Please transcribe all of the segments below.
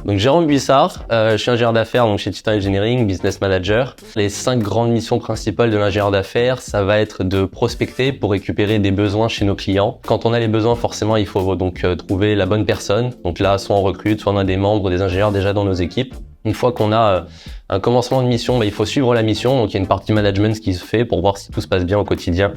Donc Jérôme Buissard, je suis ingénieur d'affaires donc chez Titan Engineering, business manager. Les 5 grandes missions principales de l'ingénieur d'affaires, ça va être de prospecter pour récupérer des besoins chez nos clients. Quand on a les besoins, forcément, il faut donc trouver la bonne personne. Donc là, soit on recrute, soit on a des membres, des ingénieurs déjà dans nos équipes. Une fois qu'on a un commencement de mission, il faut suivre la mission. Donc il y a une partie management qui se fait pour voir si tout se passe bien au quotidien.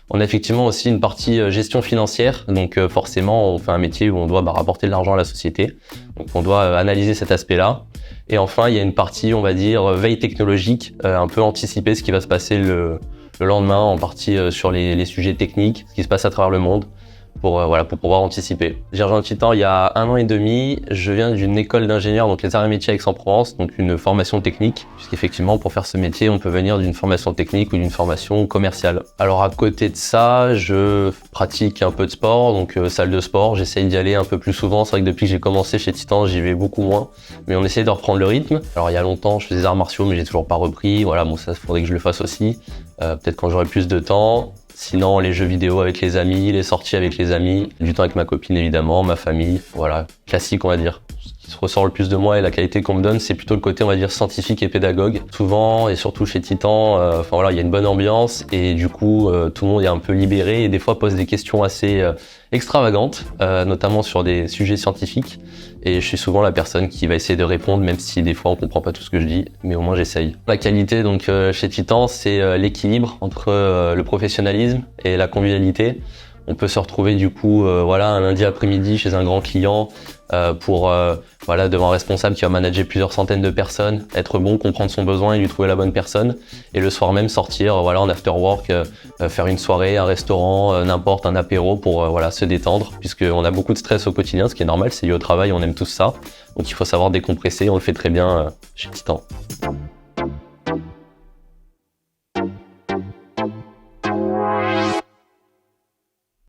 On a effectivement aussi une partie gestion financière. Donc forcément, on fait un métier où on doit rapporter de l'argent à la société. Donc on doit analyser cet aspect-là. Et enfin, il y a une partie, on va dire, veille technologique, un peu anticiper ce qui va se passer le lendemain, en partie sur les sujets techniques, ce qui se passe à travers le monde. Pour pouvoir anticiper. J'ai rejoint Titan il y a 1 an et demi. Je viens d'une école d'ingénieur, donc les arts et métiers à Aix-en-Provence, donc une formation technique, puisqu'effectivement pour faire ce métier, on peut venir d'une formation technique ou d'une formation commerciale. Alors à côté de ça, je pratique un peu de sport, donc salle de sport, j'essaye d'y aller un peu plus souvent. C'est vrai que depuis que j'ai commencé chez Titan, j'y vais beaucoup moins, mais on essaie de reprendre le rythme. Alors il y a longtemps, je faisais des arts martiaux, mais j'ai toujours pas repris. Voilà, bon ça faudrait que je le fasse aussi, peut-être quand j'aurai plus de temps. Sinon, les jeux vidéo avec les amis, les sorties avec les amis, du temps avec ma copine évidemment, ma famille, voilà, classique on va dire. Ce qui se ressort le plus de moi et la qualité qu'on me donne, c'est plutôt le côté on va dire scientifique et pédagogue. Souvent, et surtout chez Titan, il y a une bonne ambiance et du coup, tout le monde est un peu libéré et des fois pose des questions assez extravagantes, notamment sur des sujets scientifiques. Et je suis souvent la personne qui va essayer de répondre, même si des fois on comprend pas tout ce que je dis, mais au moins j'essaye. La qualité donc chez Titan, c'est l'équilibre entre le professionnalisme et la convivialité. On peut se retrouver du coup un lundi après-midi chez un grand client devant un responsable qui va manager plusieurs centaines de personnes, être bon, comprendre son besoin et lui trouver la bonne personne. Et le soir même sortir en after work, faire une soirée, un restaurant, n'importe, un apéro pour se détendre, puisqu'on a beaucoup de stress au quotidien, ce qui est normal, c'est lié au travail, on aime tous ça. Donc il faut savoir décompresser, on le fait très bien chez Titan.